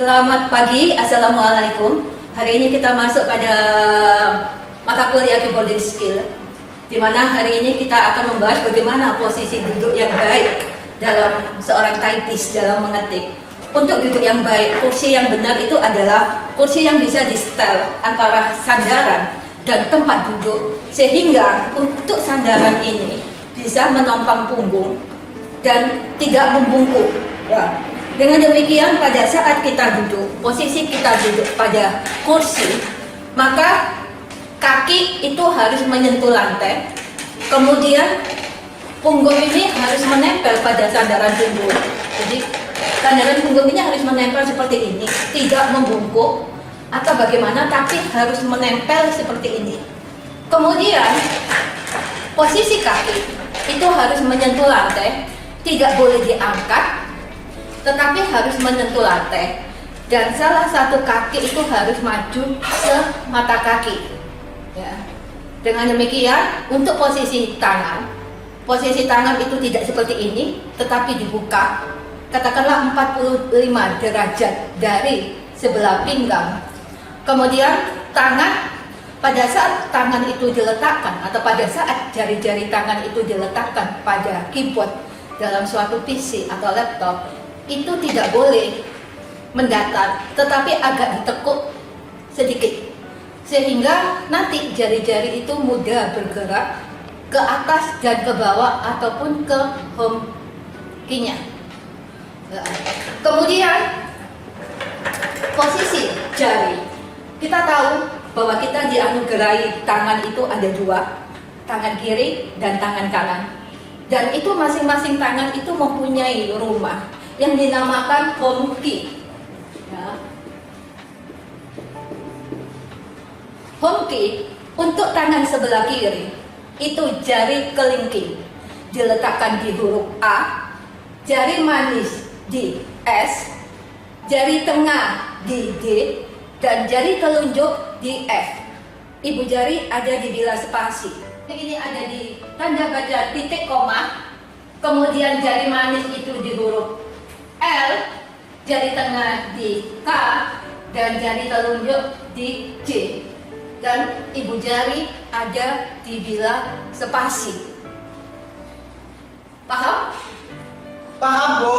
Selamat pagi, Assalamualaikum. Hari ini kita masuk pada mata kuliah keyboarding skill, di mana hari ini kita akan membahas bagaimana posisi duduk yang baik dalam seorang typist dalam mengetik. Untuk duduk yang baik, kursi yang benar itu adalah kursi yang bisa di-setel antara sandaran dan tempat duduk, sehingga untuk sandaran ini bisa menopang punggung dan tidak membungkuk. Ya. Dengan demikian, pada saat kita duduk, posisi kita duduk pada kursi, maka kaki itu harus menyentuh lantai, kemudian punggung ini harus menempel pada sandaran punggung. Jadi sandaran punggung ini harus menempel seperti ini, tidak membungkuk atau bagaimana, tapi harus menempel seperti ini. Kemudian posisi kaki itu harus menyentuh lantai, tidak boleh diangkat, tetapi harus menyentuh lantai, dan salah satu kaki itu harus maju semata kaki. Ya. Dengan demikian, untuk posisi tangan itu tidak seperti ini, tetapi dibuka, katakanlah 45 derajat dari sebelah pinggang. Kemudian tangan, pada saat tangan itu diletakkan atau pada saat jari-jari tangan itu diletakkan pada keyboard dalam suatu PC atau laptop, itu tidak boleh mendatar, tetapi agak ditekuk sedikit, sehingga nanti jari-jari itu mudah bergerak ke atas dan ke bawah ataupun ke home key-nya. Kemudian posisi jari, kita tahu bahwa kita dianugerahi tangan itu ada dua, tangan kiri dan tangan kanan, dan itu masing-masing tangan itu mempunyai rumah yang dinamakan home key. Ya. Home key untuk tangan sebelah kiri itu jari kelingking diletakkan di huruf A, jari manis di S, jari tengah di D, dan jari telunjuk di F. Ibu jari ada di bilah spasi. Ini ada di tanda baca titik koma, kemudian jari manis itu di huruf L, jari tengah di K, dan jari telunjuk di J, dan ibu jari ada di bilah spasi. Paham? Paham, Bu.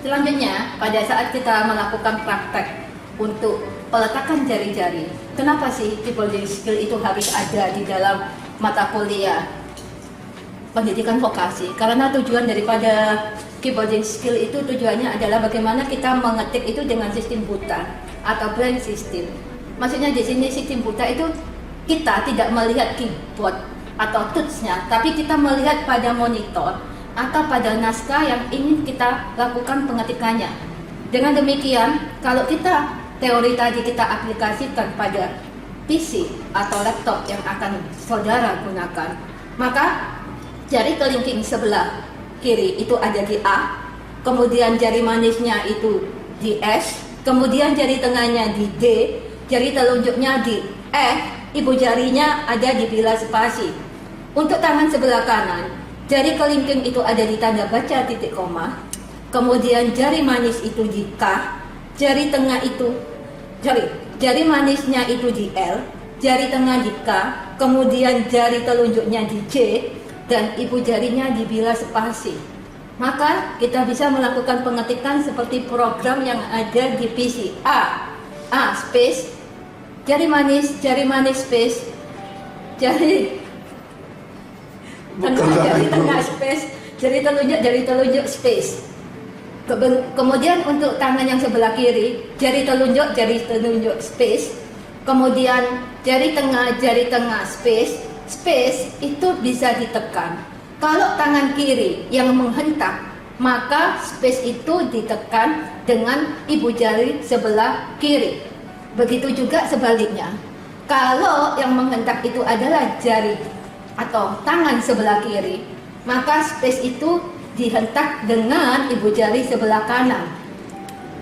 Selanjutnya, pada saat kita melakukan praktek untuk peletakan jari-jari, kenapa sih keyboarding skill itu harus ada di dalam mata kuliah pendidikan vokasi? Karena tujuan daripada keyboarding skill itu tujuannya adalah bagaimana kita mengetik itu dengan sistem buta atau braille system. Maksudnya di sini sistem buta itu kita tidak melihat keyboard atau touch-nya, tapi kita melihat pada monitor atau pada naskah yang ingin kita lakukan pengetikannya. Dengan demikian, kalau kita teori tadi kita aplikasikan pada PC atau laptop yang akan saudara gunakan, maka jari kelingking sebelah kiri itu ada di A, kemudian jari manisnya itu di S, kemudian jari tengahnya di D, jari telunjuknya di F, ibu jarinya ada di bilah spasi. Untuk tangan sebelah kanan, jari kelingking itu ada di tanda baca titik koma, kemudian jari manis itu di K, jari tengah itu, jari manisnya itu di L, jari tengah di K, kemudian jari telunjuknya di J, dan ibu jarinya di bilah spasi. Maka kita bisa melakukan pengetikan seperti program yang ada di PC. A space, jari manis space, jari tengah space, jari telunjuk space. Kemudian untuk tangan yang sebelah kiri, jari telunjuk space, kemudian jari tengah space. Space itu bisa ditekan. Kalau tangan kiri yang menghentak, maka space itu ditekan dengan ibu jari sebelah kiri. Begitu juga sebaliknya. Kalau yang menghentak itu adalah jari atau tangan sebelah kiri, maka space itu dihentak dengan ibu jari sebelah kanan.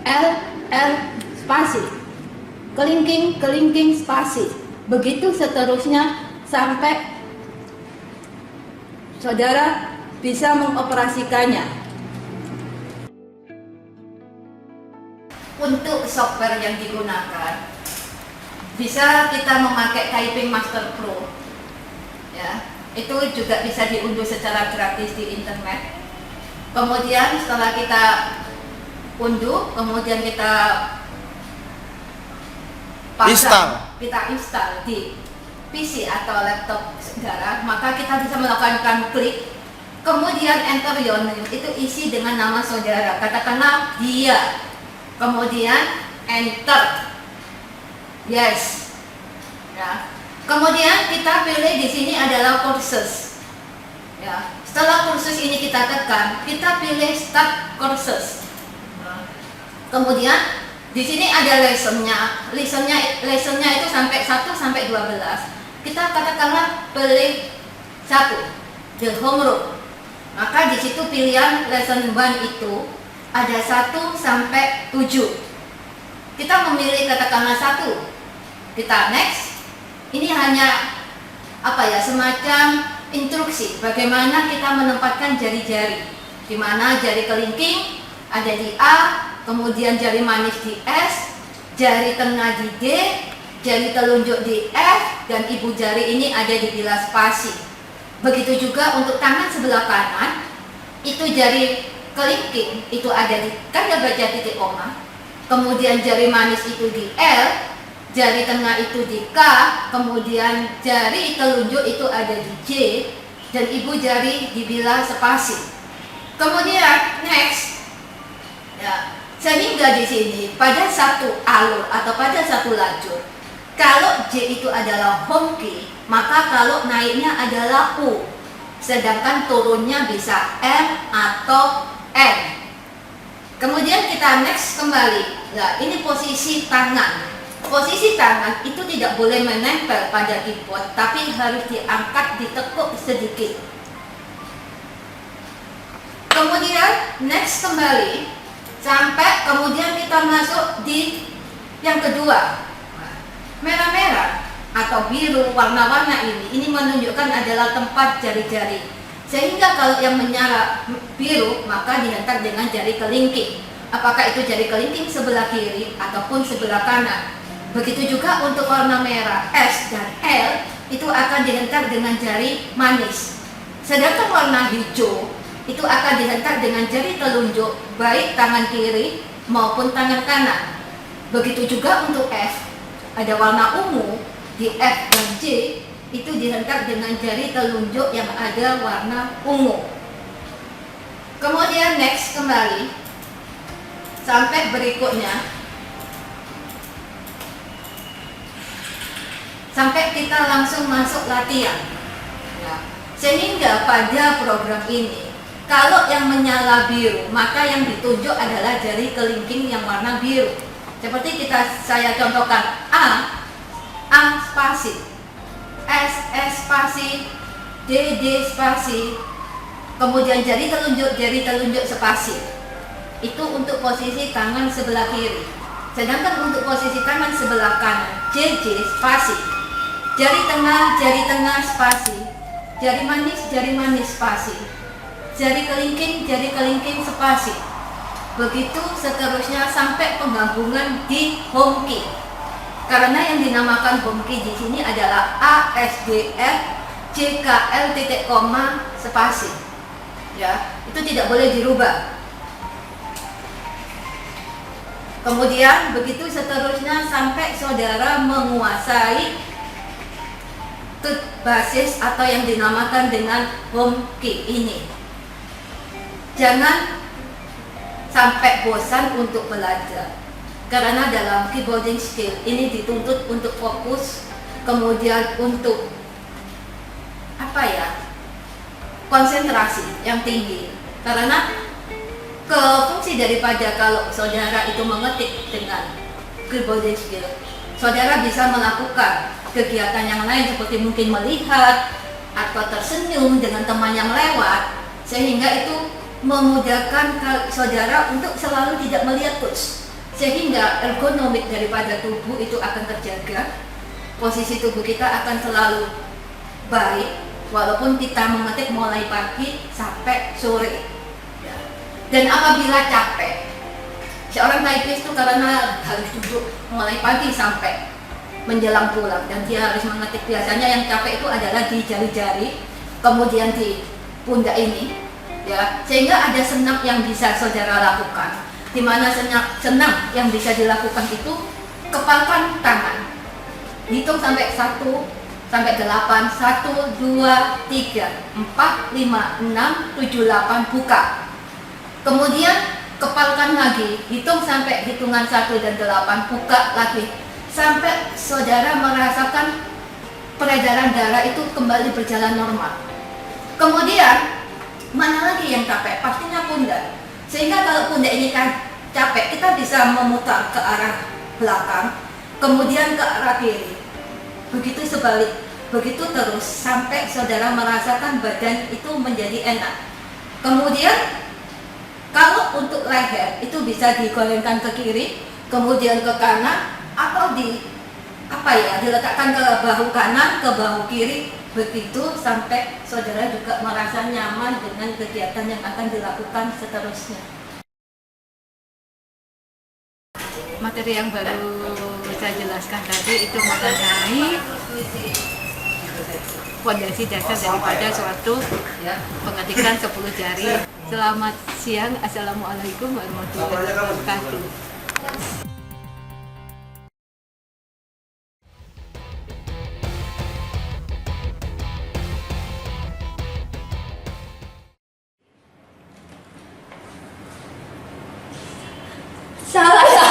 L spasi, kelingking spasi. Begitu seterusnya sampai saudara bisa mengoperasikannya. untuk software yang digunakan, bisa kita memakai Typing Master Pro, ya, itu juga bisa diunduh secara gratis di internet. Kemudian setelah kita unduh, kemudian kita kita install di PC atau laptop saudara, maka kita bisa melakukan klik, kemudian enter your name, itu isi dengan nama saudara, katakanlah dia, kemudian enter, yes, ya. Kemudian kita pilih di sini adalah courses, ya. Setelah kursus ini kita tekan, kita pilih start courses. Kemudian di sini ada lessonnya itu sampai 1 sampai 12. Kita katakanlah pilih 1, the homework. Maka di situ pilihan lesson 1 itu ada 1 sampai 7. Kita memilih katakanlah 1. Kita next. Ini hanya semacam instruksi bagaimana kita menempatkan jari-jari, di mana jari kelingking ada di A, kemudian jari manis di S, jari tengah di D, jari telunjuk di F, dan ibu jari ini ada di bilah spasi. Begitu juga untuk tangan sebelah kanan, itu jari kelingking itu ada di tanda baca titik koma, kemudian jari manis itu di L, jari tengah itu di K, kemudian jari telunjuk itu ada di J, dan ibu jari di bilah spasi. Kemudian next, ya, sehingga di sini pada satu alur atau pada satu lajur, kalau J itu adalah home key, maka kalau naiknya adalah U, sedangkan turunnya bisa M atau N. Kemudian kita next kembali. Nah, ini posisi tangan. Posisi tangan itu tidak boleh menempel pada keyboard, tapi harus diangkat, ditekuk sedikit. Kemudian next kembali sampai kemudian kita masuk di yang kedua. Merah-merah atau biru warna-warna ini menunjukkan adalah tempat jari-jari. Sehingga kalau yang menyala biru maka dihantar dengan jari kelingking. Apakah itu jari kelingking sebelah kiri ataupun sebelah kanan. Begitu juga untuk warna merah S dan L itu akan dihantar dengan jari manis. Sedangkan warna hijau itu akan dihantar dengan jari telunjuk baik tangan kiri maupun tangan kanan. Begitu juga untuk F, ada warna ungu di F dan J itu dihantar dengan jari telunjuk yang ada warna ungu. Kemudian next kembali sampai berikutnya, sampai kita langsung masuk latihan. Nah, sehingga pada program ini, kalau yang menyala biru, maka yang ditunjuk adalah jari kelingking yang warna biru. Seperti saya contohkan A spasi, S spasi, D spasi, kemudian jari telunjuk spasi. Itu untuk posisi tangan sebelah kiri. Sedangkan untuk posisi tangan sebelah kanan, JJ spasi. Jari tengah spasi, jari manis spasi, jari kelingking spasi. Begitu seterusnya sampai penggabungan di home key. Karena yang dinamakan home key di sini adalah ASDF JKL titik koma spasi. Ya, itu tidak boleh dirubah. Kemudian begitu seterusnya sampai saudara menguasai basis atau yang dinamakan dengan home key ini. Jangan sampai bosan untuk belajar, karena dalam keyboarding skill ini dituntut untuk fokus, kemudian untuk konsentrasi yang tinggi. Karena fungsi daripada kalau saudara itu mengetik dengan keyboarding skill, saudara bisa melakukan kegiatan yang lain seperti mungkin melihat atau tersenyum dengan teman yang lewat, sehingga itu memudahkan saudara untuk selalu tidak melihat touch, sehingga ergonomik daripada tubuh itu akan terjaga, posisi tubuh kita akan selalu baik walaupun kita mengetik mulai pagi sampai sore. Dan apabila capek, Seorang typist itu karena harus duduk mulai pagi sampai menjelang pulang dan dia harus mengetik. Biasanya yang capek itu adalah di jari-jari, kemudian di pundak ini, ya. Sehingga ada senam yang bisa saudara lakukan. Di mana senam yang bisa dilakukan itu kepalkan tangan, hitung sampai 1 sampai 8, 1, 2, 3, 4, 5, 6, 7, 8, buka. Kemudian kepalkan lagi, hitung sampai hitungan 1 dan 8, buka lagi. Sampai saudara merasakan peredaran darah itu kembali berjalan normal. Kemudian, mana lagi yang capek? Pastinya pundak. Sehingga kalau pundak ini kan capek, kita bisa memutar ke arah belakang, kemudian ke arah kiri. Begitu sebalik, begitu terus sampai saudara merasakan badan itu menjadi enak. Kemudian kalau untuk leher itu bisa digolengkan ke kiri, kemudian ke kanan, atau diletakkan ke bahu kanan, ke bahu kiri, begitu sampai saudara juga merasa nyaman dengan kegiatan yang akan dilakukan seterusnya. Materi yang baru saya jelaskan tadi itu mengenai fondasi dasar daripada suatu pengetikan 10 jari. Selamat siang, Assalamualaikum warahmatullahi wabarakatuh. Salah ya?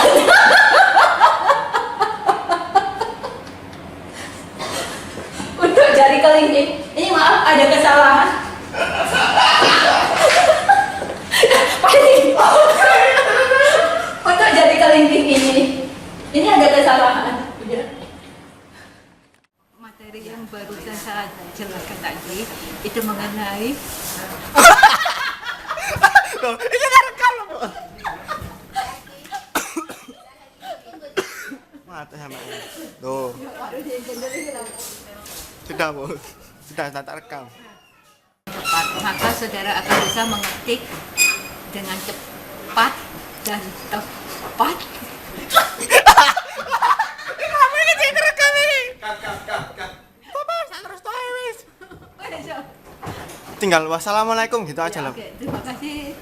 Untuk jari kelingking, ini maaf ada kesalahan. Untuk jari kelingking ini ada kesalahan. Materi yang baru saya jelaskan tadi itu mengenai Ini nggak rekam loh, Bu. Mata sama ini. Tuh. Sudah, Bu. Sudah, saya tak rekam. cepat, maka saudara akan bisa mengetik dengan cepat dan tepat. Tinggal wassalamualaikum gitu aja Ya, loh. oke, terima kasih.